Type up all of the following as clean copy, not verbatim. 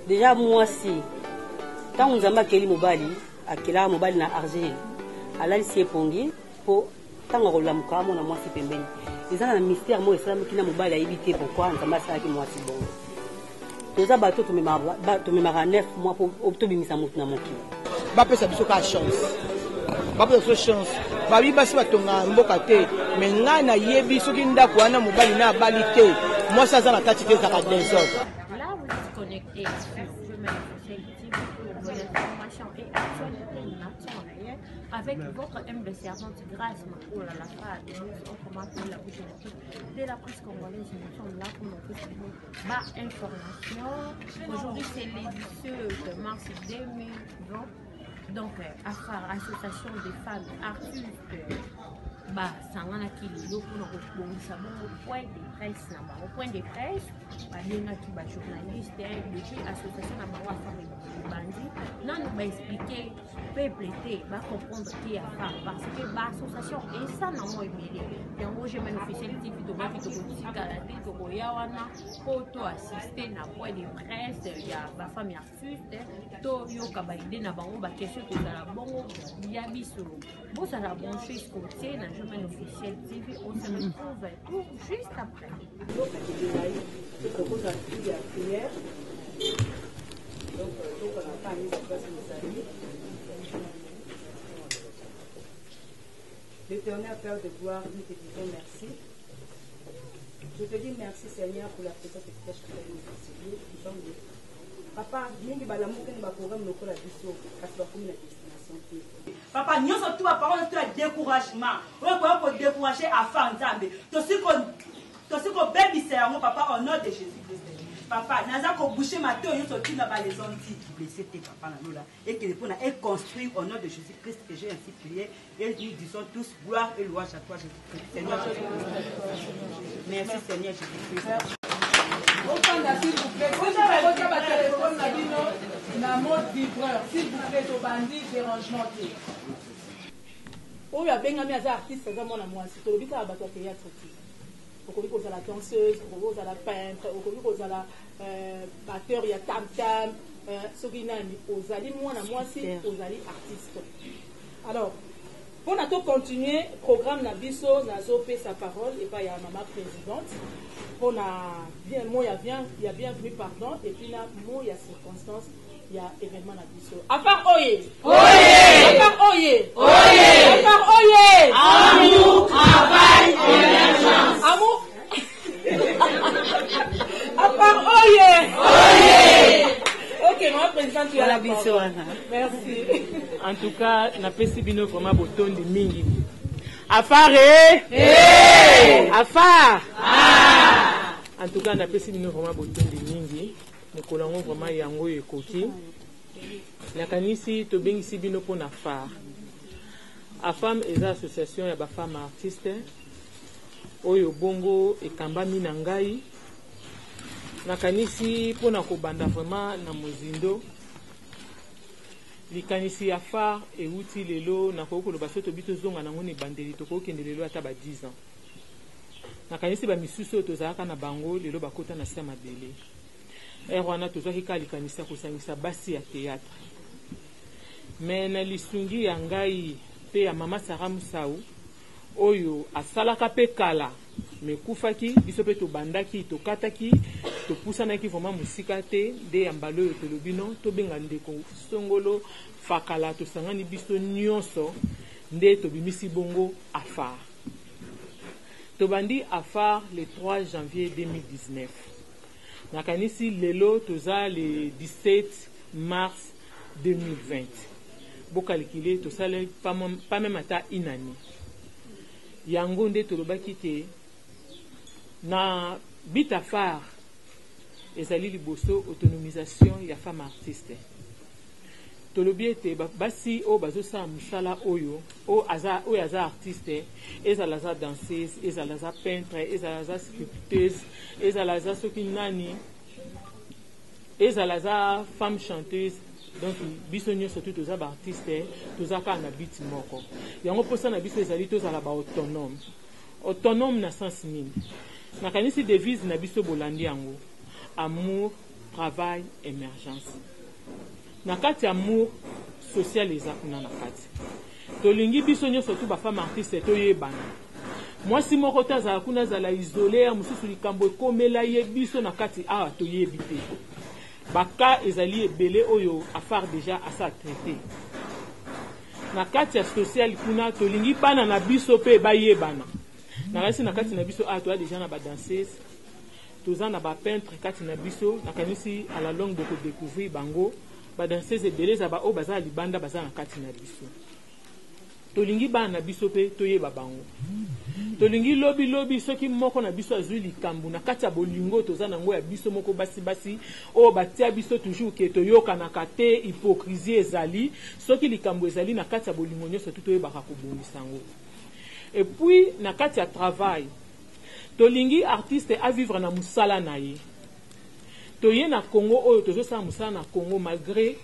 Déjà moi si quand on zamba keli mobali akela mobali na argile alali si epongi po tango rolamuka mona moi si pembeni ezana na mystère mo esala kina mobali ayibite pourquoi nzamba sala ki moi si bon toza bato to memara 9 mois pour obtobimisa mutu na moki ba pesa biso ka chance ba pesa chance ba bi basi batonga mboka te mais nga na yebi soki ndako wana mobali na bali te moi ça za na tati te za ka désordre. Là vous êtes connecté sur pour vos informations et actualités nationales avec votre humble servante Grâce Makoula la part de nous on commence la bouche de la presse congolaise. Nous sommes là pour nous bas information. Aujourd'hui c'est le 18 mars 2020. Donc AFAR, association des femmes artistes sangana kililo pour kobongisa bongo point de presse na bango point de presse balengaki bajournaliste depuis association na bango affaire ebandi nanu baexplike peuple te bacomprendre te AFAR parce que baassociation esa nango ebele yango gmn officiel tv tobaki tokotikala te tokoya wana po toassiste na point de presse ya bafemme artiste toyoka baide na bango baquestion kozala bongo ya biso bozala branché côté na gmn officiel TV, on se retrouve tout juste après. L'éternel Père de gloire, nous te disons merci. Je te dis merci Seigneur pour la présence efficace que tu as nous. Papa, nous ne balamos que nous programme nos collaborations parce que nous la destination. Papa, nous sommes tous à parole de découragement. On peut décourager à faire Nzambe. Tout ce qu'on baby c'est mon papa au nom de Jésus-Christ. Papa, nous avons bouché ma tête, nous sommes tous dans les ondes. Blessé tes papa là et que le pont est construit au nom de Jésus-Christ que j'ai ainsi prié et nous disons tous gloire et louange à toi Jésus-Christ. Seigneur Jésus-Christ. Merci Seigneur Jésus-Christ. S'il vous plaît, téléphone na mode vibreur, s'il vous plaît, au bandit dérangement. Oh, il y a bien un artiste, c'est vraiment moi. Si tu as vu à battre théâtre, au Covid, aux la danseuse, aux la peintre, au Covid, aux la batteur, il y a tam-tam, ce qui n'a ni aux alliés, moi, si aux alliés artistes. Alors, pour nous continuer, programme Nabiso, Nazo fait sa parole, et pas il y a maman présidente. Pour bien, moi, il y a bien vu pardon, et puis là, moi, il y a circonstances, il y a événement Nabiso. Afar Oye! Oye! Afar Oye! Oye! Afar Oye! Amour, travail, émergence! Amour! Afar Oye! Oye! Ok, moi, président, tu as la parole. Merci. En tout cas, na pesi bino vraiment boton de mingi. Afare! Hey! Afar! Ah! En tout cas, na pesi bino vraiment boton de mingi. Nous collons vraiment yango ekoki. La kanisi to bengisi bino pour na Afar. Afam est association ya ba femme artiste. Oyo bongo ekamba mina ngai. Na kanisi pour na kobanda vraiment na mozindo. Likanisi Afar et outil lelo na koko lo basoto bito zonga na ngoni bandeli to ko kende lelo ata ba 10 ans. Na kanisi ba misusu to zaka na bango lelo bakota na sema mabele. Wana to zaki ka likanisa ko sangisa basi ya théâtre. Mais na lisungi ya ngai pe ya mama Sarah Musau oyo asalaka pe kala me kufaki biso pe to bandaki to kataki to pusanaki vraiment musika te de ambalo yo to lobino to benga ndeko songolo fakala to sangani biso nyonso nde to bimisi bongo Afar to bandi Afar le 3 janvier 2019 nakanisi lelo toza le 17 mars 2020 bokalikile to sale pas même ata inani yango nde tolobaki te na bit Afar ezali liboso autonomisation ya femme artiste tolobi ete basi o bazosala musala oyo o aza artiste ezala za danseuse ezala za peintre ezala za sculpteuse ezala za soki nani ezala za femme chanteuse. Donc biso nyonso tout toza ba artiste toza ka na bit moko yango posa na biso ezali tozala ba autonome na sens nini nakanisi devise na biso bolandi yango amour travail émergence na kati amour social eza kuna na kati tolingi biso nyonso tu bafemme artiste toyebana mwasi moko te azala kuna azala isole mosusu likambo ekomela ye biso na kati awa toyebi te baka ezali ebele oyo afare deja asa traité na kati ya social kuna tolingi bana na biso pe bayebana nakanisi na kati na biso awa toya deja na badanseuse toza na bapeintre kati na biso nakanisi à la longue bokodécouvrir bango badanseuse ebele eza baoyo baza libanda baza na kati na biso tolingi bana na biso pe toyeba bango tolingi lobi soki moko na biso azwi likambo na kati ya bolingo toza nango ya biso moko basi oyo batia biso toujours ke toyokanaka te hypocrisie ezali soki likambo ezali na kati ya bolingo nyonso tu toyebaka kobongisa yango et puis na kati ya travail tolingi artiste avivre na musala na ye toye na Congo oyo tozosala musala na Congo malgré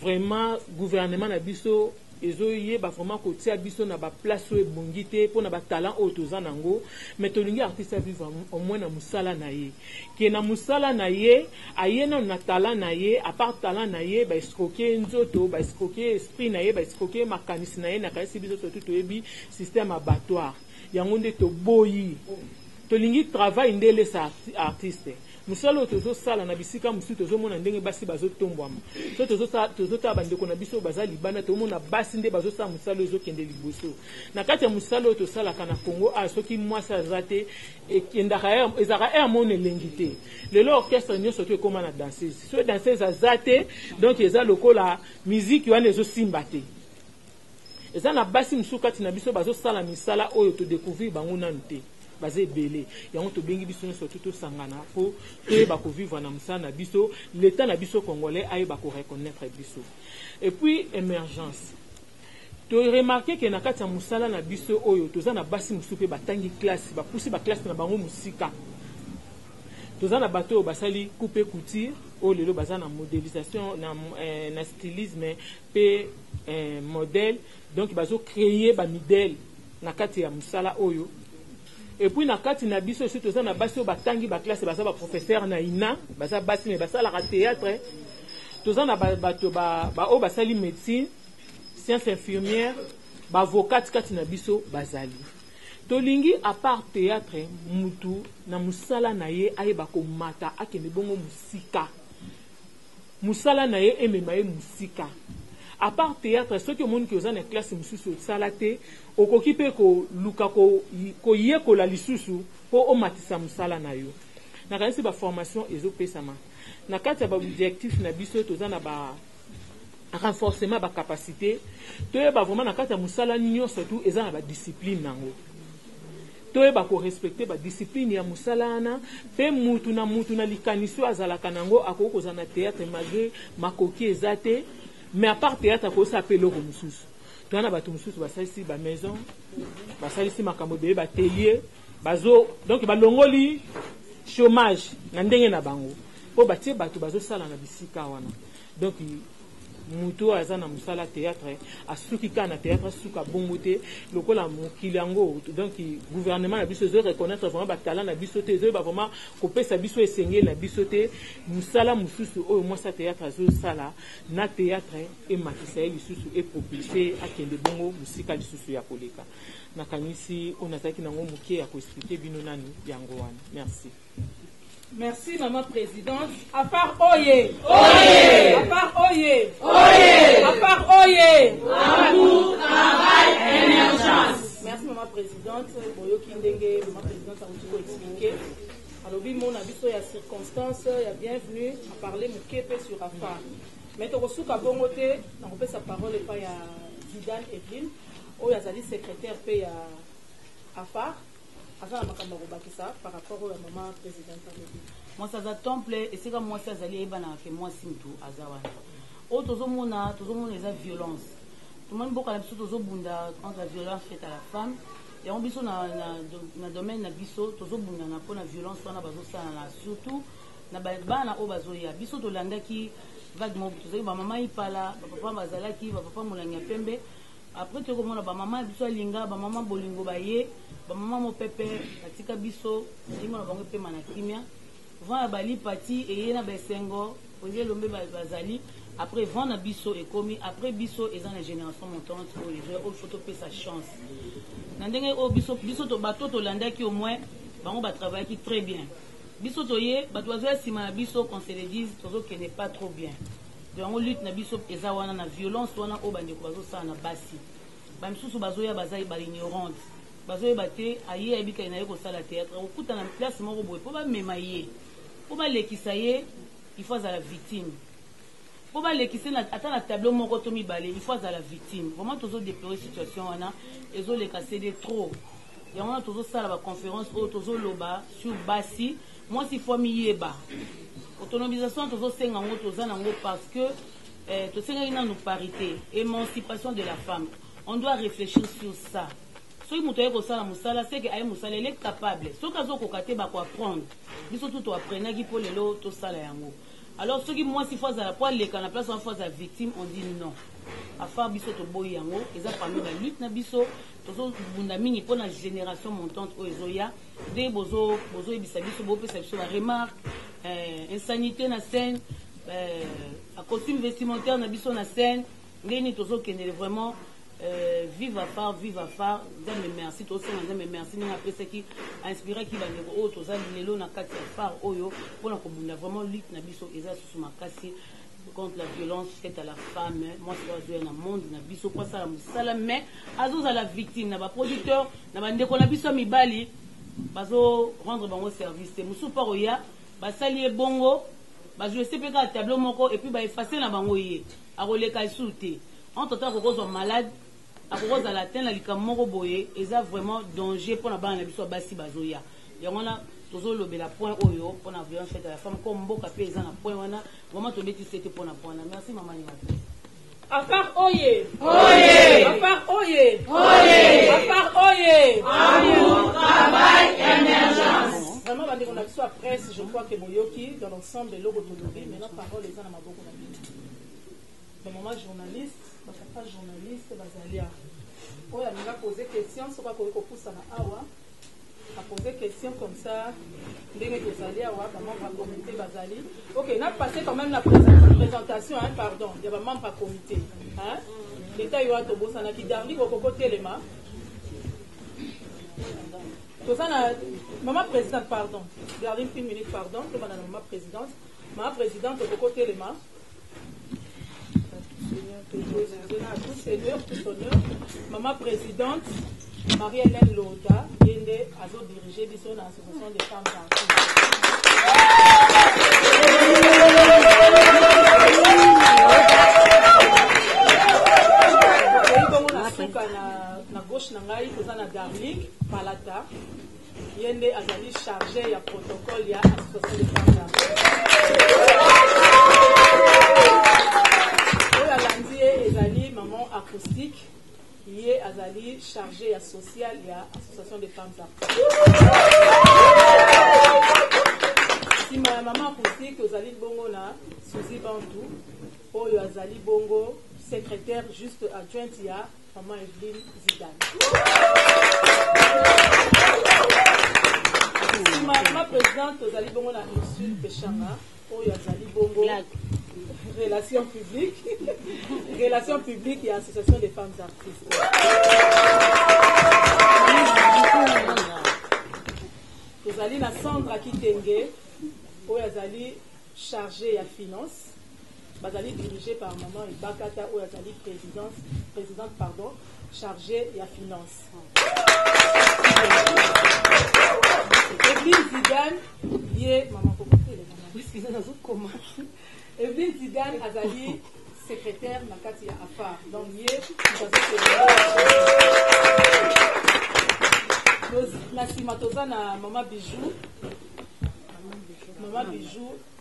vraiment gouvernement na biso ezoyeba vraiment kotia biso na baplace oyo ebongi te mpo na batalent oyo toza nango mais tolingi artiste avivre au moins na musala na ye ke na musala na ye aye nano na talent na ye apart talent na ye baescroke nzoto baescroke esprit na ye baescroke makanisi na ye nakanisi biso surtout toyebi système abattoir yango nde toboyi tolingi travail nde elesa artiste musala oyo tozosala na bisika mosusu tozomona ndenge basi bazotombwama so tozotala bandeko na biso baza libanda tozomona basi nde bazosala musala oyo ezokende liboso na kati ya musala oyo tosalaka na Congo soki mwasi aza te ezalaka ere mona elengi te lelo orchestre nyonso to ekóma na danseuse so danseuse aza te donc eza lokola miziki wana ezosimba te eza na basi mosusu kati na biso bazosala misala oyo todécouvrir bango nanu te baza ebele yango tobengi biso nyonso tu tosangana mpo toyeba kovivre na mosala na biso l'état na biso congolais ayeba koreconnaître biso et puis émergence toremarke ke na kati ya mosala na biso oyo toza na basi mosusu mpe batangi classe bapusi baklasse na bango mosika toza na bato oyo basali coupe couture oyo lelo baza na modélisation na stylisme mpe modèle donc bazocréer bamidele na kati ya mosala oyo. Et puis na kati na biso aussi toza na basi oyo batangi baklasse baza baprofesseur na ina baza basi me basalaka théâtre toza na bato oyo basali médecine science infirmière baavocate kati na biso bazali tolingi à part théâtre mutu na musala na ye ayeba komata akende bongo musika musala na ye emema ye musika à part théâtre soki omoni ki oza na classe mosusu osala te okoki mpe koluka koyekola lisusu mpo omatisa mosala na yo nakanisi baformation ezopesama na kati ya baobjectif na biso toza na renforcement bacapacité toyeba vraiment na kati ya mosala nyonso tu eza na badiscipline nango toyeba korespecte badiscipline ya mosala wana mpe mutu na likanisi oyo azalaka nango akoki kozala na théâtre malgré makoki eza te mais à part théâtre akosa pe loko mosusu toza na bato mosusu basalisi bamaison basalisi makambo ebele batelier donc balongoli chômage na ndenge na bango mpo batie bato bazosala na bisika wana donc mutu aza na mosala théâtre asuki kaka na théâtre asuka bongo te lokola mokili yango donc gouvernement na biso ezoreconnaître vraiment batalent na biso te ezoyeba vraiment kopesa biso esengeli na biso te mosala mosusu oyo mwasi théâtre azosala na théâtre ematisa ye lisusu epropulse akende bongo mosika lisusu ya koleka nakanisi oyo nazalaki nango moke ya koexplike bino nani yango wana merci. Merci, Maman Présidente. À part Oye! Oye! À part Oye! Oye! À part Oye! Amour, travail, émergence. Merci, Maman Présidente. Boyo Kindenge, Maman Présidente, ça vous expliquer. Alors, oui, mon avis sur les circonstances, il y a bienvenue à parler mon képe sur Afar. Mais tu as bongoté, on peut sa parole et pas il y a Zidane Evelyne, où il y a Zali secrétaire paye à Afar. Par rapport à la maman présidente. Moi, ça a temple et c'est comme moi, ça a allé et moi, c'est tout. Autres hommes, les violence. Tout le monde, beaucoup de contre la violence faite à la femme. Et on biso dans le domaine de biso, tout le monde a la violence, surtout na bana o bazoya biso to landa ki vaguement tout ça maman il pala papa bazala ki papa molanya pembe après tu komona ba maman biso linga ba maman bolingo baye ba maman mo pepe katika biso ndimo na bango pe mana kimia vent à bali pati et na besengo oye lombe bazali après vent na biso et commis après biso et dans la génération montante au livre au photo pe sa chance nandenge o biso to bato to landaki au moins bango ba travailler qui très bien biso to ye bato bazo sima na biso qu'on se le dise tozo qui n'est pas trop bien donc lutte na biso eza wana na violence wana o bande ko bazo sa na basi ba msusu bazo ya bazai ba ignorante bazo ye bate aye abika ina yeko sala théâtre okuta na place moko boye po ba mema ye po ba lekisa ye il faut à la victime po ba lekisa na ata na tableau moko to mibale il faut à la victime vraiment tozo déplorer situation wana ezo le casser de trop ya wana tozo sala ba conférence o tozo loba sur basi moi si faut mi yeba autonomisation tozo senga ngo toza nango parce que to senga ina nous parité émancipation de la femme on doit réfléchir sur ça soki moto aye kosala mosala seke aye mosala ele capable soki azokoka te bakoapprendre biso tu toaprenaki mpo lelo tosala yango alors soki mwasi fo azala po aleka na place wana fo azala victime on dit non afar biso toboyi yango eza parmi balutte na biso tozobunda mingi mpo na génération montante oyo ezoya nde bozoyebisa biso bopesa biso baremarque insanité na scène acostume vestimentaire na biso na scène ndeni tozokendele vraiment vive à phare nzambe merci tosenga nzambe merci ndenge apesaki inspiraki bandeko oyo toza lelo na kati ya phare oyo mpona kobunda vraiment lutte na biso eza susu makasi contre la violence faite à la femme mwasi azoya na monde na biso po asala mosala mais azozala victime na baproducteur na bandeko na biso ya mibali bazo rendre bango service te mosusu mpa koya basali ye bongo bajoue se mpe kaka tableau moko et puis baefase na bango ye akoleka esu te entre temps akokozwa malade akokozala te na likambo moko boye eza vraiment danger mpona bana na biso basi bazoya yango wana tozolobela point oyo mpona violence faite à la femme ko mboka mpe eza na point wana vraiment tobetisi te mpona point wana merci mama Nimate Afar oye oye afar oye oye afar oye amour travail émergence vraiment bandeko na biso ya presse je crois que boyoki dans l'ensemble eloko tolobi maintenant parole eza na maboko na bino bamama journaliste bapapa journaliste bazali awa oyo alinga pose question soki akoki kopusana awa apose question comme ça ndenge tozali awa bamembre ya comité bazali ok na passé quand même la présentation hein, pardon ya bamembre ya comité leta yo atobosanaki darli kokoko telema toza na mama présidente pardon darli une minute pardon tobana na mama présidente okoko telema Seigneur, tout honneur, maman présidente, Marie-Hélène Loda, qui est dirigée de l'association des femmes artistes. Na gauche na ngai toza na Darling Palata yende azali chargé ya protocole ya association des femmes artistes. Ezali maman acoustique qui est azali chargée à social et à association des femmes artistes. Si ma maman acoustique azali bongo na Suzy Bantou oyo azali bongo secrétaire juste adjointe ya maman Evelyne Zidane. Si ma maman présidente azali bongo na Ursule Pechanga oyo azali bongo relations publiques et association des femmes artistes. Tozali na Sandra Kitenge oyo azali chargée à finance bazali dirigée par maman Ibakata oyo azali présidente pardon chargée à finance. Evelyne Zidane liée maman Evelyne Zidane azali secrétaire na kati ya afar donc ye na nsima toza na mama Bijou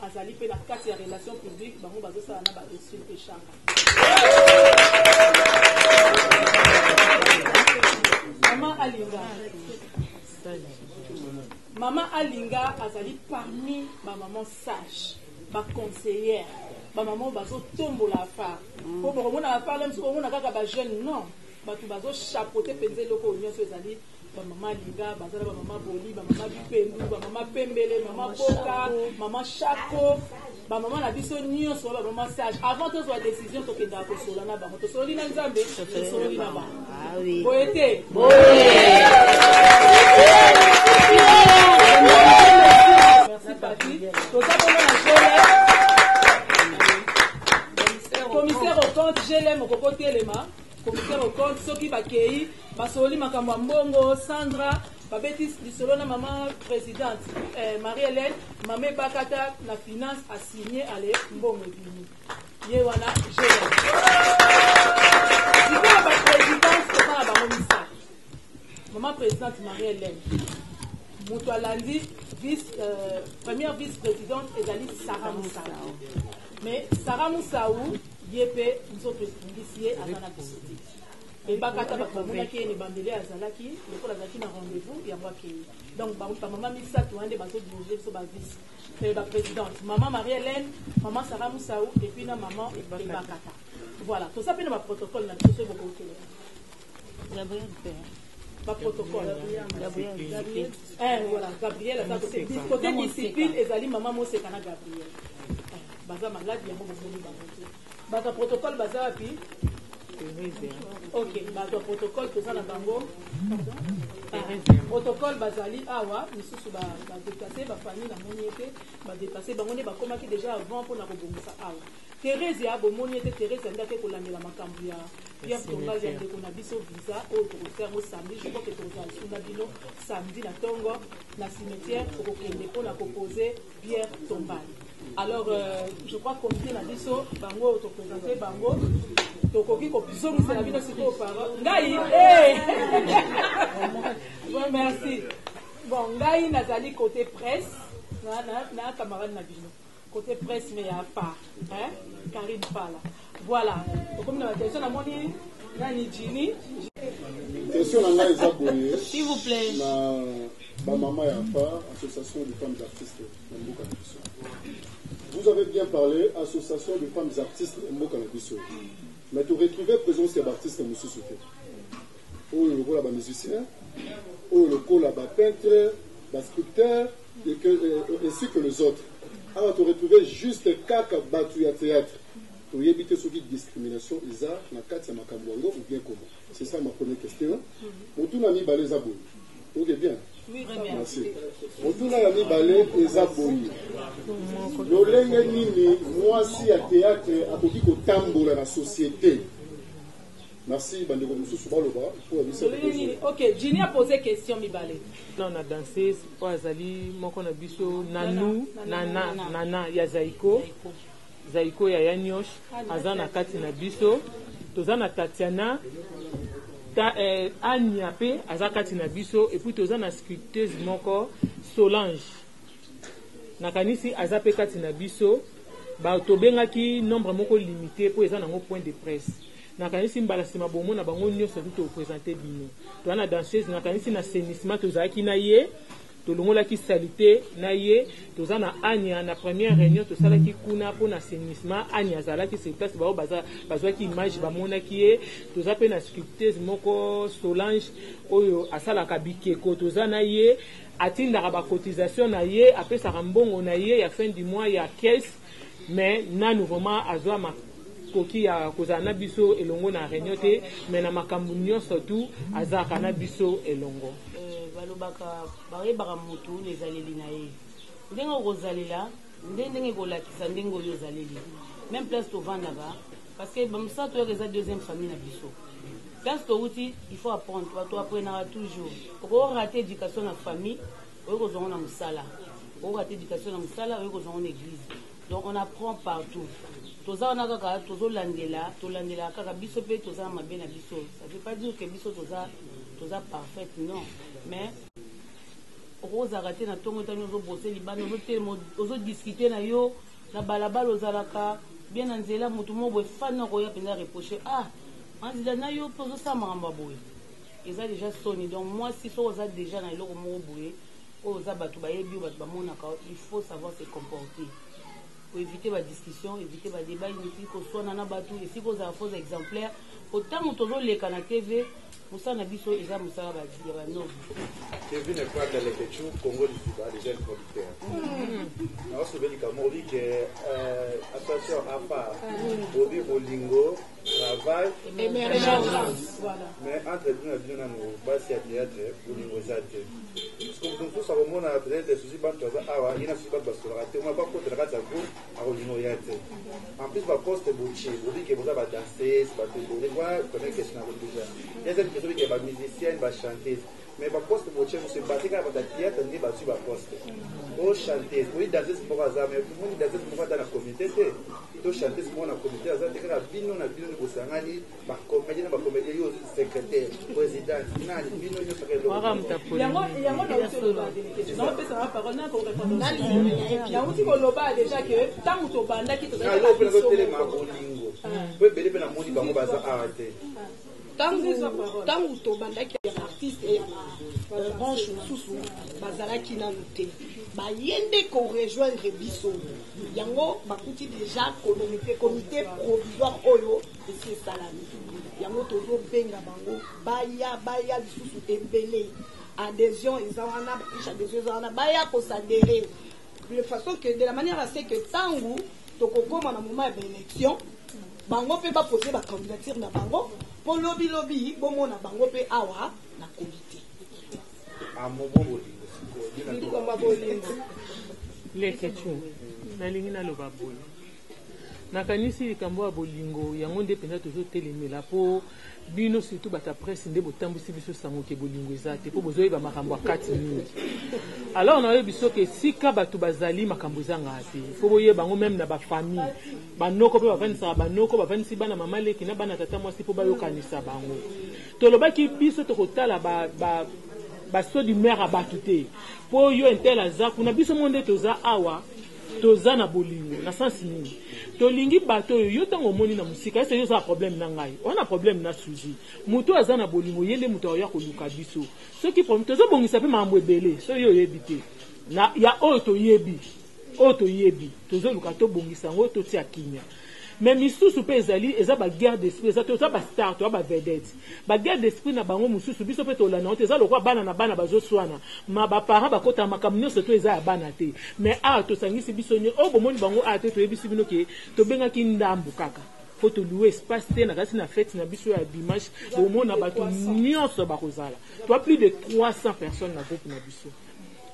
azali mpe na kati ya relation publique bango bazosala na baresul echanga Mama Alinga azali parmi bamaman sage baconseillère bamaman bazotombola afar po bokomona afar lem sokomona kaka bajeune non bato bazochapeauté mpenza eloko nyonso ezali bamama linga bazala bamama boli bamama bipendu bamama pembele mama boka mama shako bamama na biso nyonso bamama sage avant tozwa décision tokendaka kosola na bango tosololi na nzambe tosololi na bango boye te merci papi toza bongo na commissaire au compte GLM okoko telema commissaire au compte soki bakei basololi makambo ya mbongo Sandra babeti lisolo na mama présidente Marie-Hélène mame bakata na finance a signé ale mbongo ebimi ye wana GLM sikoyo baprésidente toza na bango misato mama présidente Marie-Hélène moto alandi première vice-présidente ezali Sarah Moussaou mais Sarah Moussaou ye mpe nzoto efungisi ye aza na biso te ebakata bato bamonaki ye ne bandele azalaki lokola azalaki na rendez-vous yango akei donc bamama misato wana nde bazodirige biso bavice baprésidente mama Marie-Hélène mama Sarah Moussaou epuis na mama ebakata voilà toza mpe na baprotocole na biso soki bokotelema baprotocole voilà Gabriel aza côté discipline ezali mama moseka na Gabriel baza maladi yango bomoni bango te bato ya protocole baza wapi ok bato ya protocole toza na bango protocole bazali awa misusu badeplace bafamille namoni ete badeplace bango nde bakomaki déjà avant mpona kobongisa awa Thérèse ya bomoni ete Thérèse andaki kolandela makambo ya Pierre Tongal ya ndeko na biso visa oyo tokoferango samedi je crois que tokozala bino samedi na ntongo na cimetière okokende mpona kopose Pierre Tombal. Alors je crois comité na biso bango to présenter bango tokoki ko bizongisela bino siko paro ngai bon merci bon ngai nazali côté presse na camarade na bino côté presse mais ya pas hein Karine Pala voilà comme na question na moni nani Jini question na ngai za boye s'il vous plaît na maman ya pas association de femmes artistes na mboka na biso. Vous avez bien parlé, association de femmes artistes Mboka na biso. Mais tu retrouvais présence des artistes monsieur Souté. Ou le rôle à musicien, ou le rôle à peintre, à sculpteur, ainsi que les autres. Alors tu retrouvais juste kaka batu ya théâtre. Pour y éviter ce qui discrimination, isa na kati ya makambo ou bien comment. C'est ça ma première question. Mutu na mi balé zabou. Ok bien. Oui, très bien. Merci. Otuna ya mibale eza boyi. Lolenge nini mwasi ya théâtre akoki kotambola na société. Merci bandeko mususu baloba pour abisa. OK, Jini a posé question mibale. Non na danseuse po azali moko na biso Nanu Nana ya Zaiko. Zaiko ya Yanyosh azana kati na biso. Tozana Tatiana Anya pe azakati na biso et puis toza na sculpteuse moko Solange nakanisi azape kati na biso ba tobengaki nombre moko limité pour eza nango point de presse nakanisi mbala sima bomo na bango nyonso tout présenter bino to na danseuse nakanisi na sénissement tozaki na ye tolongolaki salité na ye toza na Anya na première réunion tosalaki kuna po na assainissement Anya azalaki sur place bao bazwaki image bamonaki ye toza pe na sculpteuse moko Solange oyo asalaka bikeko toza na ye atindaka bacotisation na ye apesaka mbongo na ye ya fin du mois ya caisse mais nanu vraiment azwa makoki ya kozala na biso elongo na réunion te mais na makambo nyonso tu azalaka na biso elongo balobaka bayebaka motu ezaleli na ye ndenge okozalela ndenge kolakisa ndenge oyo ozaleli même place tovandaka parce que bamosala toyoka eza deuxième famille na biso place touti il faut apprendre bato aprenaka toujours okorate éducation na famille oyo kozwango na mosala okorate éducation na mosala oyo kozwango na église donc on apprend partout toza wana kaka tolandela kaka biso mpe toza mabe na biso ça veut pas dire que biso toza parfaite non mais okozala te na ntongo etani ozobose libanda ozodiscute na yo na balabala ozalaka bien na nzela motu moko boye fani nakoya mpenza reproche anzela na yo mpe ozosala makambo ya boye eza déjà soni donc moi si so oza déjà na eloko moko boye oyo oza bato bayebi oyo bato bamonaka il faut savoir se comporter pour éviter la discussion, éviter le débat inutile, qu'on soit dans bateau, et si vous avez un faux exemplaire, autant que vous avez les canaux TV, vous savez, que les gens savent dire non. TV n'est pas dans les questions, Congo du Sud, les jeunes producteurs. On se dit que attention à part, Bobby Bolingo, travail, émergence. mais entre nous, nous basi ya théâtre, Bolingo Zate. Parce que nous tous avons peut-être des soucis, il y a des soucis, on ne va pas contre la carte à Bolingo Yate. En plus, ma poste est bouchée, vous dites que vous avez dansé, c'est pas tout. Vous voyez, connaître question à vous déjà. Il y a des personnes qui sont musiciennes, chanteuse. Mais ma poste bouchée, vous se battez quand vous êtes théâtre, vous êtes sur ma poste. Vous chantez, vous êtes dansé pour hasard, mais vous êtes dansé pour dans la communauté. Vous chantez pour la communauté, vous êtes là, bino na bino ni kusangani, ba comédien ba comédien yo secrétaire, président, nani bino yo secrétaire. Déjà que tant que tu banda qui te ntango tobandaki artiste branche mosusu bazalaki nanu te baye nde korejoindre biso yango bakuti déjà comité provisoire oyo esi esalami yango tozobenga bango baya lisusu ebele adhésion eza wana bafiche adhésion eza wana baya kosadere de façon que de la manière à ce que ntango tokokoma na moment ya baélection bango mpe bapose bacandidature na bango mpo lobi bomona bango mpe awa na komite leketu nalingi naloba boye nakanisi likambo ya bolingo yango nde mpenza tozotelemela mpo bino surtout bata presse nde botambwisi biso sango ke bolingo eza te mpo bozoyeba makambo ya kati mingi alors nayebi soki esika bato bazali makambo ezanga te mpo boyeba yango meme na bafamille banoko mpe bavandisaka banoko bavandisi bana mama leki na bana tata mwasi mpo bayokanisa bango tolobaki biso tokotala baso du maire ya bato te mpo yo intel aza kuna biso mo nde toza awa toza na bolingo na sansi nini tolingi bato oyo yo ntango omoni na mosika ese yo oza problème na ngai wana problème na suji moto aza na bolingo ye nde moto aoya koluka biso soki tozobongisa mpe makambo ebele so yo oyebi te ya oyo toyebi tozoluka tobongisa yango totia kinya mais misusu mpe ezali eza baguerre d'esprit eza toza bastar toya bavedete baguerre d'esprit na bango mosusu biso mpe tolanda yango te eza lokwa bana na bana bazoswana ma baparent bakotaka makambo nyonso to eza ya bana te mais awa tosangisi biso nye oyo bomoni bango awa te toyebisi bino ke tobengaki ndambu kaka po toluwe espace te na kasi na fete na biso ya dimanche bomona bato nyonso bakozala toa plus de 300 personnes na groupe na biso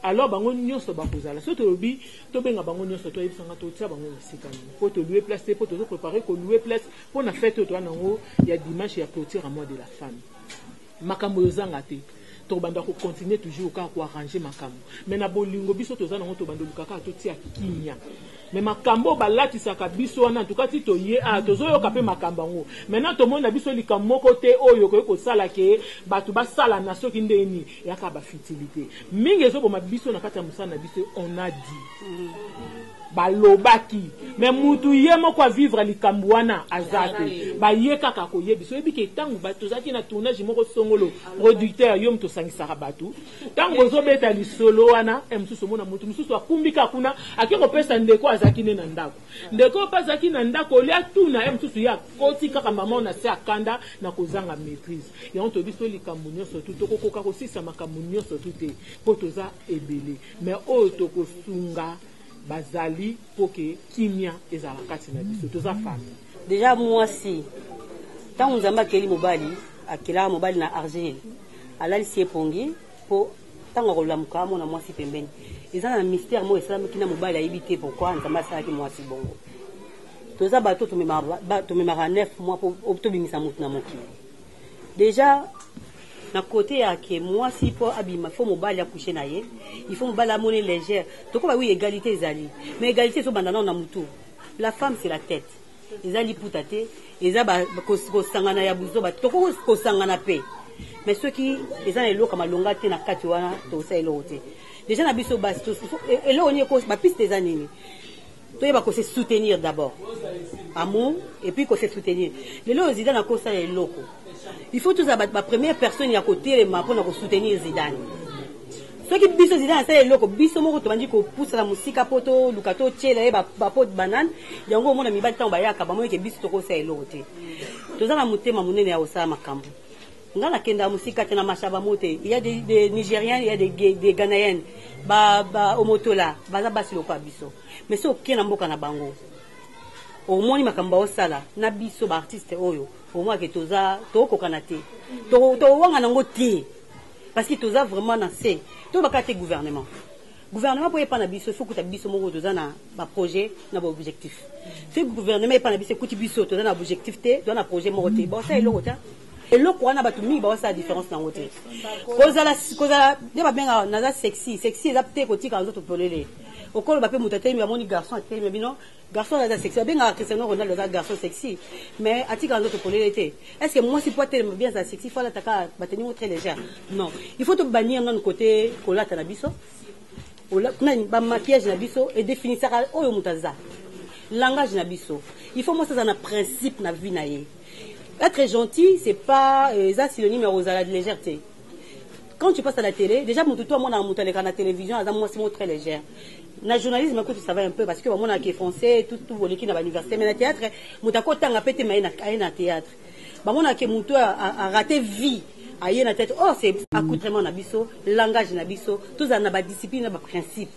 alors bango nyonso bakozala so tolobi tobenga bango nyonso toyebisanga totia bango esika nini po toluwe place te po tozoprépare koluwe place mpo na fete oyo toa nango ya dimanche ya clôture à mois de la femme makambo ezanga te tobanda kocontinue toujours kaka koarrange makambo mais na bolingo biso toza nango tobanda olukaka totia kinya mais makambo balatisaka biso wana ntuka ti toye tozoyoka mpe makambo yango maintenant tomoni na biso likambo moko te oyo koki kosala ke bato basala na soki ndeni eyaka bafutilité mingi ezoboma biso na kati ya mosala na biso on a dit balobaki mais mutu ye moko avivre likambo wana aza te baye kaka koyebi so oyebi ke ntango tozalaki na tournage moko songolo producteur yo moto osangisaka bato ntango ozobeta lisolo wana mosusu omona motu mosusu akumbika kuna ake kopesa ndeko azalaki ne na ndako ndeko mpe azalaki na ndako olia tuna mosusu ye akoti kaka mama na se akanda na kozanga maîtrise yango toyebi so likambo nyonso tu tokokoka kosisa makambo nyonso tu te mpo toza ebele mais oyo tokosunga bazali poke kimia ezala kati na biso toza fami déjà mwasi ntango nzambe akeli mobali akelaka mobali na argile alalisi epongi mpo ntango akolamuka amona mwasi pembeni eza na mystère moko esalamaki na mobali ayebi te pourkui nzambe asalaki mwasi bongo toza bato tomemaka 9 mois mpo tobimisa motu na mokili déjà na côté ya ke mwasi po abima faut mobali akoucher na ye il faut mobali amone légère toko ba oui égalité ezali mais égalité so bandana na mutu la femme c'est la tête ezali puta te eza ba ko sangana ya buzo ba toko ko sangana pe mais ceux qui eza eloko malonga te na kati wana to sa eloko te déjà na biso basi to elo oni ko ba piste eza nini to yeba ko se soutenir d'abord amour et puis ko se soutenir lelo zida na ko sa eloko il faut tous la première personne à côté les pour nous soutenir Zidane Ce qui biso zidana ça eloko biso moko to bandi ko pousse la musika poto lukato tchela ba pot banane yango mona mibali tan bayaka ba moyo ke biso to ko sa eloko te tozana mutema munene ya osala makambo ngala kenda musika tena mashaba mote il y a des Nigériens il y a des Ghanéens ba omotola baza basi lokwa biso mais so kena mboka na bango au moni makambo osala na biso ba artiste oyo au moins que toza to kokana te to wanga nango te parce que toza vraiment na c'est to bakate gouvernement pour pas na biso faut que ta biso moko toza na ba projet na ba objectif c'est gouvernement pas na biso kuti biso toza na objectif te toza na projet moko te bon ça eloko ta eloko wana batu mingi ba sa différence na ngote kozala de ba benga na za sexy eza te kotika nzoto polele okolo ba pe mutatemi ya moni garçon atemi bino garçon là sexy benga Cristiano Ronaldo là garçon sexy mais atika nzoto polele te est-ce que moi si peut être bien ça sexy faut la taka bateni très légère non il faut te bannir dans côté kolata na biso kuna ba maquillage na biso et définir ça oyo mutaza langage na biso il faut moi ça na principe na vie na ye. Être gentil, c'est pas ça synonyme aux à la légèreté. Quand tu passes à la télé, déjà mon tuto moi dans la télévision, moi c'est très légère. Na journalisme écoute ça va un peu parce que moi qui est français, tout les qui na l'université mais na théâtre, mutako tanga pété mais na théâtre. Ba moi qui mon a raté vie. Aïe na tête, oh c'est accoutrement na biso, langage na biso, tout ça na ba discipline na ba principe.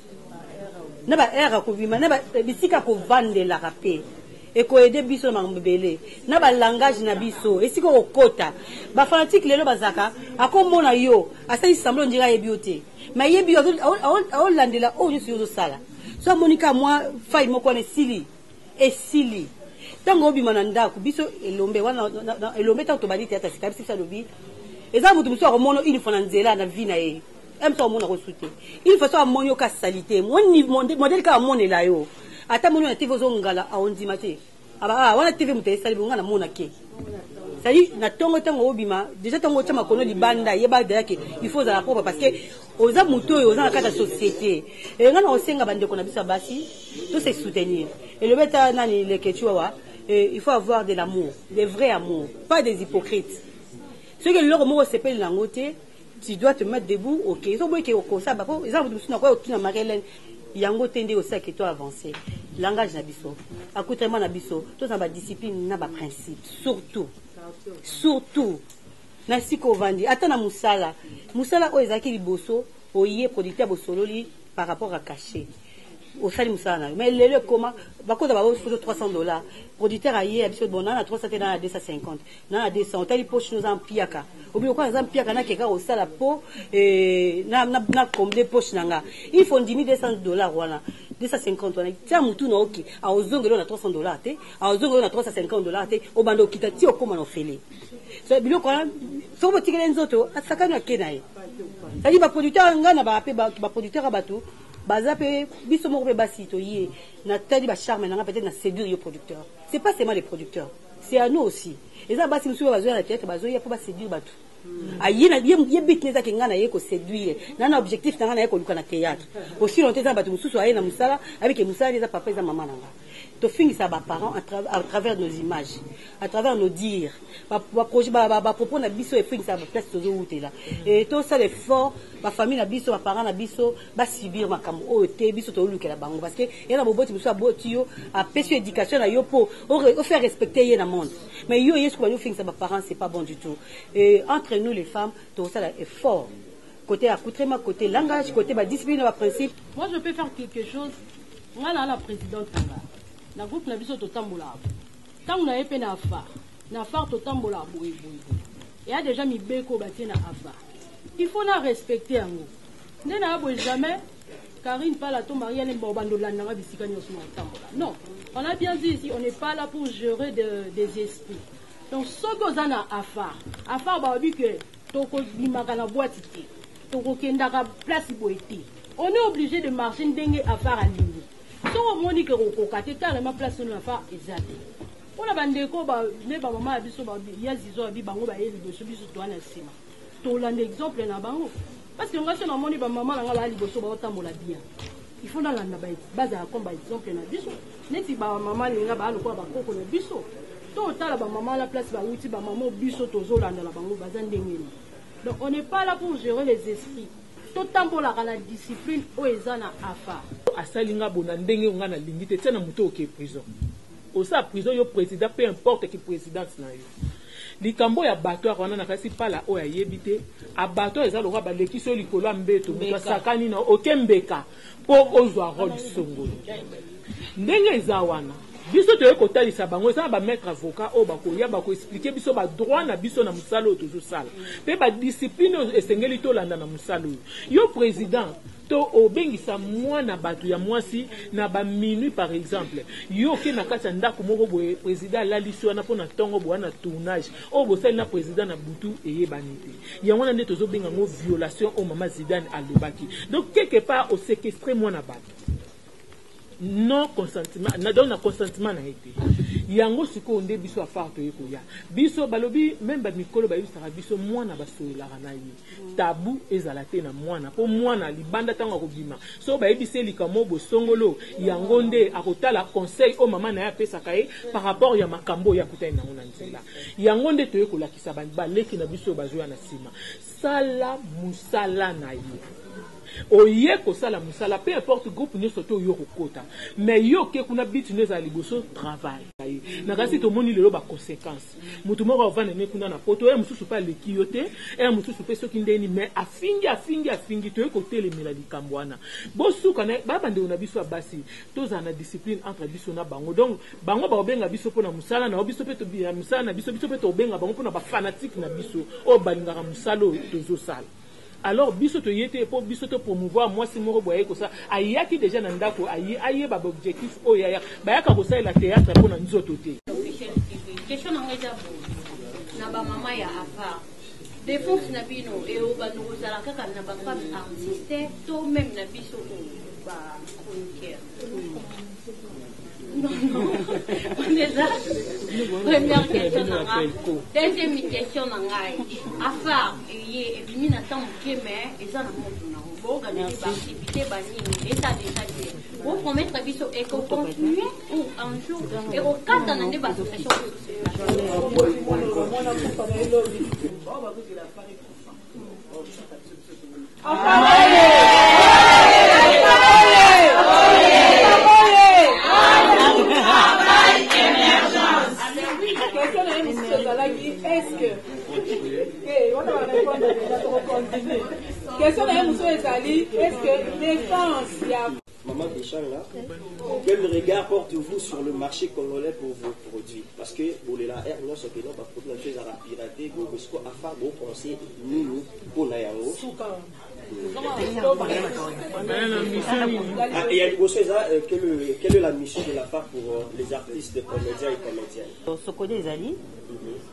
Na ba era ko vima, na ba bisika ko vendre la rapé. Et ko aider biso na mbele na ba langage na biso esiko okota ba fanatique lelo bazaka akomona yo asali semblant ndira yebiote mais yebi o landela o yo sur sala so monika moi faille moko na esili tango bima na ndako biso elombe wana elombe tanto bali théâtre c'est comme ça lobi eza mutu muso akomono une fois na nzela na vie na ye même ça mona resouté il faut ça amonyo ka salité modèle ka monela yo ata moni na TV zongala aondima te aba wana TV mutesa sali bonga na mona ke sali na tongo tango obima déjà tango tama kono libanda yeba dake il faut za propre parce que oza muto yo oza kata société et ngana osenga bande kona bisa basi tout se soutenir et le beta nani le kechuwa il faut avoir de l'amour des vrais amours pas des hypocrites ceux que leur mot s'appelle langote tu dois te mettre debout OK ils ont beau que au ça ba ils ont besoin na quoi na Marilyn yango tende aussi que toi avancer langage na biso accoutrement na biso tout ça ba discipline na ba principe surtout na siko vandi ata na musala o ezaki liboso oye producteur bosololi par rapport à cachet au sali musala mais lelo comment bakoza ba photo $300 producteur aye abiso bon na 300 na 250 na 200 tali poche nous en piaka obi ko en piaka na keka au sala po na combler poche nanga il faut $200 wana 250 wana tia mutu na oki a ozongelo na $300 te a ozongelo na $350 te obando kitati okoma na ofele so biloko so botikele nzoto asakana kenaye tali ba producteur ngana ba producteur abatu bazape biso moko be basi to yé na tali ba charme na peut-être na séduire yo producteur c'est pas seulement les producteurs c'est à nous aussi et ça basi musu bazo na théâtre bazo ya pour ba séduire batu ayina ye bitneza ke ngana ye ko séduire na objectif ngana ye ko luka na théâtre aussi longtemps za batu musu ayina musala avec musala les papa et maman nanga to fingisa ba parents à travers nos images à travers nos dires ba projet ba propos na biso et fingisa ba place tozo utela et tout ça l'effort ba famille na biso ba parents na biso ba subir makambo o te biso to lukela bango parce que yana boboti biso aboti yo a pêche éducation na yo po o faire respecter ye na monde mais yo yesu ba yo fingisa ba parents c'est pas bon du tout et entre nous les femmes tout ça l'effort côté accoutrement côté langage côté ba discipline ba principe. Moi je peux faire quelque chose moi la présidente na groupe na biso totambola tango na yepe na afar totambola boye et a déjà mi beko batie na afar il faut la respecter yango nde na boye jamais Karine pas la tombe Marianne bobando la na bisika nyoso na tambola non on a bien dit ici on n'est pas là pour gérer des esprits donc soko za na afar ba bi que toko bimaka na boîte te toko kendaka place boye te on est obligé de marcher ndenge afar alingi so moni ke ko kate carrément place na fa ezate ona bandeko ba ne ba mama biso ba ya zizo bi bango ba yeli boso biso to na sima to la exemple na bango parce que ngasi na moni ba mama nga ba liboso ba otambola bien il faut na landa ba baza comme ba exemple na biso neti ba mama linga ba lokwa ba koko na biso to tala ba mama la place ba uti ba mama biso to zo landa la bango baza ndengeni donc on n'est pas là pour gérer les esprits totambolaka na discipline oyo eza na afa asalinga bona ndenge nga na lingi te tia na moto oke prison osa prison yo président peu importe ki présidence na yo likambo ya bato akwana na kasi pala oyo ayebi te abato eza lokwa balekisi oyo likolo ya mbeto moto asakani na oke mbeka mpo ozwa role songolo ndenge eza wana biso toye kotalisa bango eza na bamaître avocat oyo bakoya bakoexplike biso badroit na biso na mosala oyo tozosala mpe badiscipline oyo esengeli tolanda na mosala oyo yo président to obengisa mwana bato ya mwasi na baminui par exemple yo oke na kati ya ndako moko boye président alalisi wana mpo na ntongo boye na tournage oyo bosali na président na butu eyebani te yango wana nde tozobenga ngo violation oyo mama Zidane alobaki donc quelque part oséquestre mwana bato non consentement donc na consentement na été yango sikoyo nde biso afare toye koya biso balobi même bamikolo bayebisaka biso mwana basoyelaka na ye tabu ezala te na mwana mpo mwana libanda ntango akobima so bayebisi likambo bosongolo yango nde akotala conseil oyo mama na ye apesaka ye par rapport ya makambo oyo akutani nango na nzela yango nde toye kolakisa baleki na biso oyo bazoya na nsima sala mosala na ye oye kosala musala peu importe groupe nyonso to yo kokota mais yo ke kuna bitu neza liboso travail na kasi to moni lelo ba conséquences mutu moko avana ne kuna na poto ya mususu pa leki yo te ya mususu pe soki ndeni mais afingi to ko telemela likambo wana bosuka na baba nde na biso basi toza na discipline entre biso na bango donc bango ba obenga biso pona musala na biso pe to bia musala na biso pe to obenga bango pona ba fanatique na biso o balingaka musalo tozo sala. Alors biso to yete po biso to promouvoir moi si moko boye ko ça ayaki déjà na ndako aye ba objectif o ya ba yaka ko ça la théâtre pour na nzoto te question na ngeza na ba mama ya afa défense na bino e o ba no zala kaka na ba femme artiste to même na biso ba chroniqueur non on est là première question na ngai deuxième question na ngai afa ye elimina tant que mais eza na moto na bo organiser ba activité ba nini eta déjà dit vous promettre biso et qu'on continue ou un jour et au cadre na ne ba association est-ce que on va répondre déjà pour continuer. Question de monsieur Ezali, est-ce que défense y a Maman Béchanga, quel regard portez-vous sur le marché congolais pour vos produits? Parce que pour les air, nous sommes pas pour la chose à pirater, parce que afin de penser nous pour nayango. Quelle est la mission de la FAR pour les artistes, comédiens et comédiennes? Sokoda Ezali,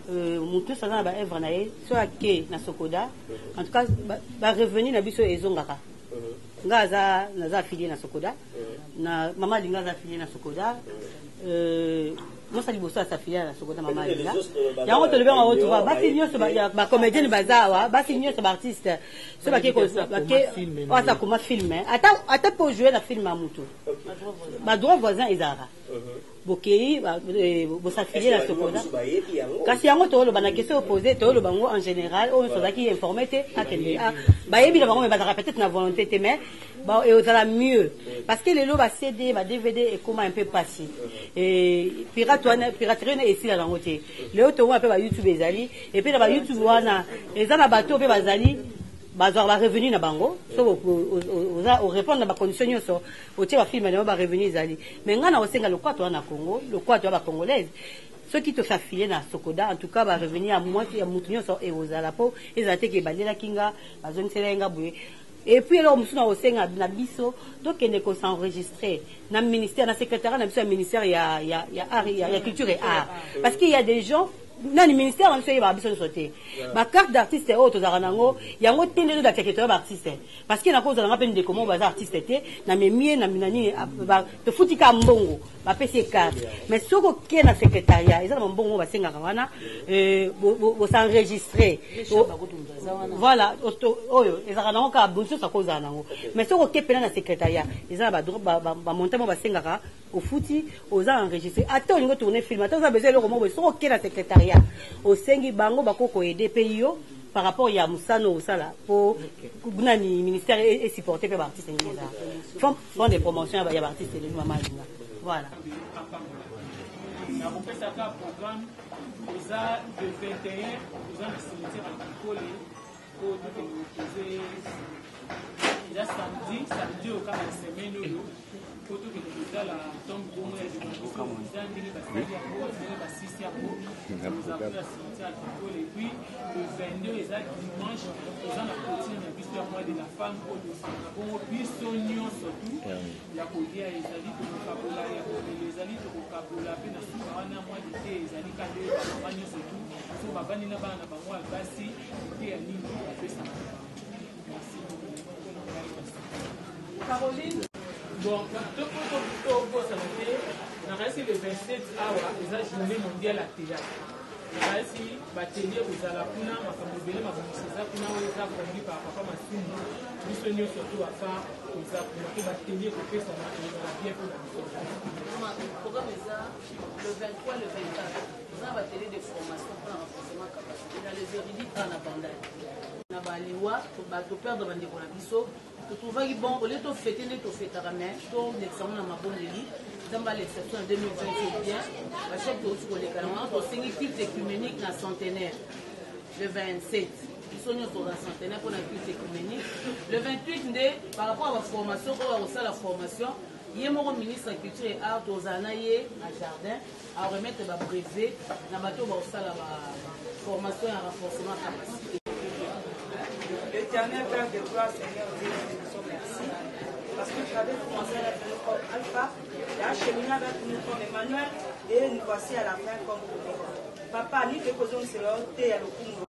Moutou Sana ba œuvre na ye, soit ke na Sokoda, en tout cas ba revenu na biso ezongaka. Nga naza affilié na Sokoda, na mama linga za affilié na Sokoda. Moi ça liboso sa affilié na Sokoda mama linga. Yango to lebanga wotu ba basinyo so ba comédienne bazawa, basinyo so ba artiste. So ba ke ko ba ke ata kuma film, ata pour jouer la film à Moutou. Ba droit voisin ezara. Bokei bo s'affilier na Sokoda. Kasi yango to lo bana question opposée to lo bango en général on so qui informé te akende ba yebi la bango mais ba peut-être na volonté te mais ba et ça mieux parce que les lots ba CD ba DVD et comment un peu passé et piraterie na ici la lango te le auto un peu ba YouTube ezali et puis na ba YouTube wana ezana bato pe bazali bazar ba revenu na bango so au répondre na ba condition nyonso o tie ba film na ba revenu ezali mais ngana osenga le kwato na Congo le kwato ba congolaise ceux qui te s'affilier na Sokoda en tout cas va revenir à moi qui a moutonyo so et aux alapo ils a été que balela kinga bazone selenga boué et puis alors musuna osenga na biso donc il ne ko s'enregistrer na ministère na secrétaire na biso ministère il y a culture et art parce qu'il y a des gens dans le ministère on sait ba biso sauter ba carte d'artiste et autres zaranango yango tende de secrétaire d'artiste parce qu'il y a cause na peine de comment ba artiste té na memie na minani ba te futika mbongo ba PC carte mais soko ke na secrétariat ils ont mbongo ba senga wana bo s'enregistrer voilà oyo zaranango ka bunso sa cause nango mais soko ke pena na secrétariat ils ont ba droit ba montement ba senga au fouti aux enregistrés attends on tourner film attends ça besoin le roman soko ke na secrétariat au sengi bango bakoko aider pays yo par rapport à Moussano Sala pour le ministère est supporté par l'artiste font des promotions il y a l'artiste de maman voilà na kopesaka programme oza de 21 oza na cimetière ya Kikole po tokende eza samedi okaka semaine oyo po tokende kozala tombe bongo ya eza ndenge basali yango ndenge basisi yango ozakuna cimetière ya Kikole epuis le 22 eza dimanche oza na clôture na biso ya mois de la femme oyo tosanga bongo biso nyonso tu ya kolia ezali tokokabola ya komela ezali tokokabola mpe na suka wana mwa lite ezali kande bamama nyonso tu so bavandi na bana na bango ya basi mpe ya nini bapesaka Caroline, bon, tokosala te nakasi le 27 awa eza journée mondiale ya théâtre nakasi batelier kozala kuna makambo ebele mabongisi eza kuna oyo eza kongi par papa masumu biso nyonso to afa koza kuna mpe batelier kopesana ezala bien mpona biso programme eza le 23 le 24 eza na batelier de formation mpona renforcement capacité na les érudits na bandai na balewa bato perdre bandeko na biso totrouvaki bon au lieu tofete nde tofetaka mais tolekisamo na mabondeli nzambe l'exception en 2020 c'est bien bachef touti kolekana wana tosengi culte écuménique na centenaire le 27 biso nyonso na centenaire mpona culte écuménique le 28 nde par rapport à baformation oyo bakosala formation ye moko ministre ya culture et art tozala na ye na jardin a remettre babrevet na bato bakosala baformation ya renforcement capacité. Éternel Père de gloire, Seigneur Dieu, nous te disons merci. Parce que tu avais commencé avec nous comme Alpha, et acheminé avec nous comme Emmanuel, et nous voici à la fin comme Oméga. Papa, ni que nous serons à l'okumu.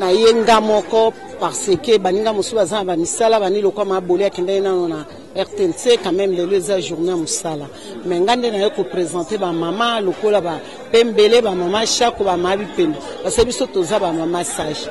na yenga moko parce que baninga mosu baza ba misala bani lokwa maboli akende na na RTNC quand même le les journée musala mais ngande na ko présenter ba mama lokola ba pembele ba mama chako ba mabi pembe parce que biso toza ba mama sage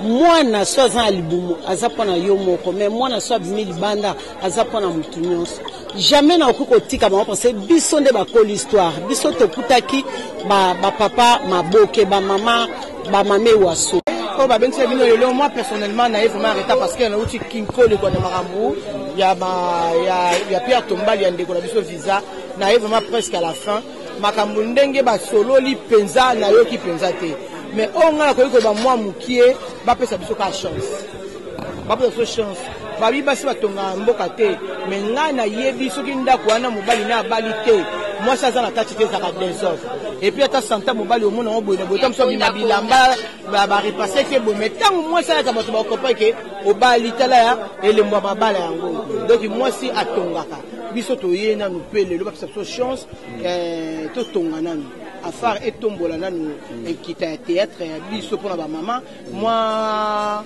mwana so za libumu azapona yo moko mais mwana so bimi libanda azapona mutu nyonso jamais na okuko tika ba parce que biso nde ba ko l'histoire biso to kutaki ba papa maboke ba mama ba mame waso ko ba bengisa bino lelo moi personnellement na vraiment arrêta parce que na uti kinko le ko na marambu ya Pierre Tombali ya ndeko na biso visa na vraiment presque à la fin makambo ndenge ba solo li penza na yo ki penza te mais on a ko ba moi mukie ba pesa biso ka chance ba pesa chance ba bi basi batonga mboka te mais nga na yebi soki ndako wana mobali na bali te moi ça na tati te ça ka désordre et puis ata santa mobali au monde on boye boye comme ça bi bilamba ba repasser que bon mais tant moi ça ka bato ba comprendre que obali tala ya ele mwa babala yango donc moi si atongaka biso to yena nous pele le ba pesa chance to tonga nanu affaire et tombola nanu ekita théâtre ya biso pour ba maman moi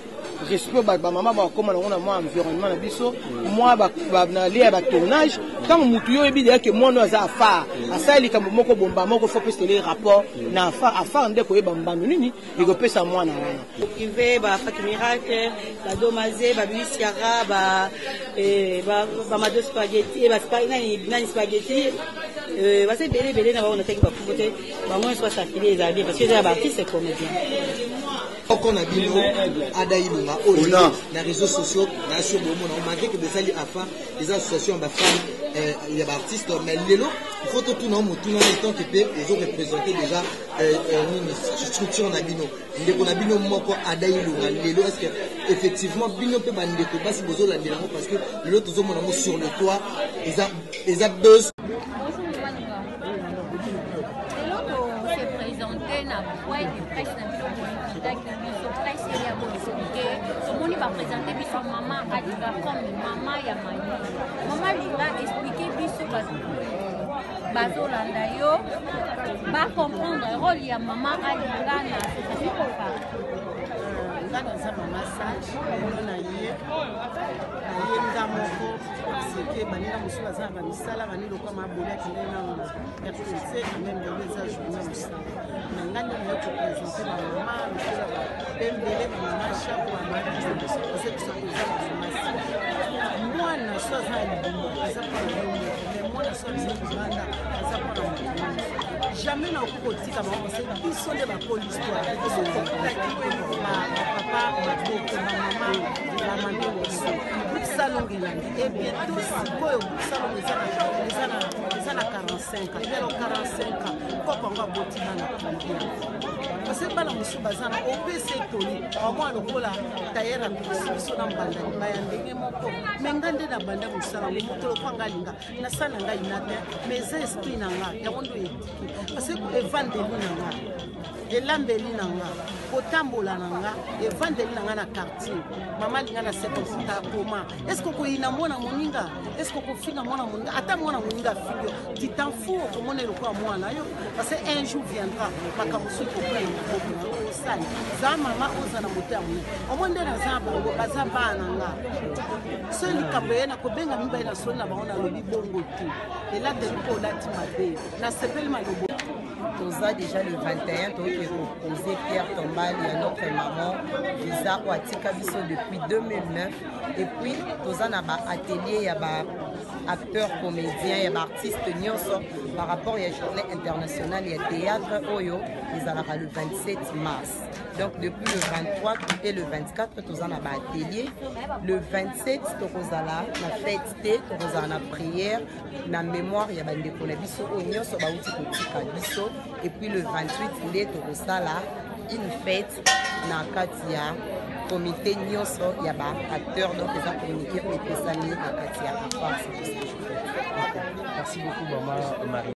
respect ba maman ba comme na moi environnement na biso moi ba na lia ba tournage quand mutu yo ebi que moi no za affaire asali kambo moko bomba moko faut pester les rapports na affaire ndeko yeba mbano nini iko pesa moi na wana privé ba Fatou Miracle ba Domazé ba Luciara ba mado spaghetti ba spaghetti ba c'est belé na ba on attaque ba côté ba moins soit ça qui les a bien parce que les artistes c'est comédien on a dit Adaïlunga, les réseaux sociaux, malgré que des alliés AFA, les associations de femmes, il y a des artistes, mais il faut que tout le monde, temps que ils ont représenté déjà une structure en Abino. Les Abino, Adaïlunga, est-ce que effectivement, Bino peut bander que pas si vous avez parce que l'autre zone sur le toit, ils ont deux. Somoni va présenter biso maman Adiva comme maman ya mani. Maman Linga expliquer biso bazolanda yo ba comprendre rôle ya maman Adiva na association Kofa. Ngana za maman sage na ye ndamoko seke banina musula za ba misala banilo kwa maboli akende na RTC quand même dans les âges de musala. Ngana na ko présenter ba maman musula ba pembele ba maman chako ba maman parce que ça nous a moi na chose à biso kovanda aza mpona moto jamais na okoki kotika bango se biso nde bapole histoire biso tokutaki bapapa maboko bamama bamami biso bukusalongelandi ebientôt sikoyo bukusalongo eza na 45 ans lelo 45 ans koko yango abotina na prière parce que bana mosusu baza na opesa etoli bamwa lokola tayere apesi biso na mbanda liba ya ndenge moko me nga nde na banda mosala ngo moto lokwanga alinga nasala ngai na te me eza esprit na nga yango ndo etiki parce que evandeli na nga elambeli na nga kotambola na nga evandeli na nga na quartier mama alinga na sekofuta koma est ce que okoyina mwana moninga est ce que okofinga mwana moninga ata mwana moninga afingi yo titan fou okomona eloko ya mwana yo parce que un jour viendra makambo soki koprena maboko na yo osali za mama oza na moto ya monene omo nde naza bango baza bana nga so likambo ye na kobenga mibali na soli na bango nalobi bongo te elateli mpo olati mabe nasepeli malobo toza déjà le 21 tokoki proposer Pierre Tombali à notre maman visa oyo atika biso depuis 2009 et puis toza na baatelier ya baacteur comédien ya baartiste nyonso par rapport ya journée internationale ya théâtre oyo ezalaka le 27 mars. Donc depuis le 23 et le 24 toza na baatelier, le 27 tokozala na fête te tokozala na prière na mémoire ya bandeko na biso oyo nyonso bauti kotika biso et puis le 28 nde tokozala une fête na kati ya comité nyonso ya baacteur donc eza communiqué oyo epesami na kati ya AFA. Merci beaucoup maman Marie.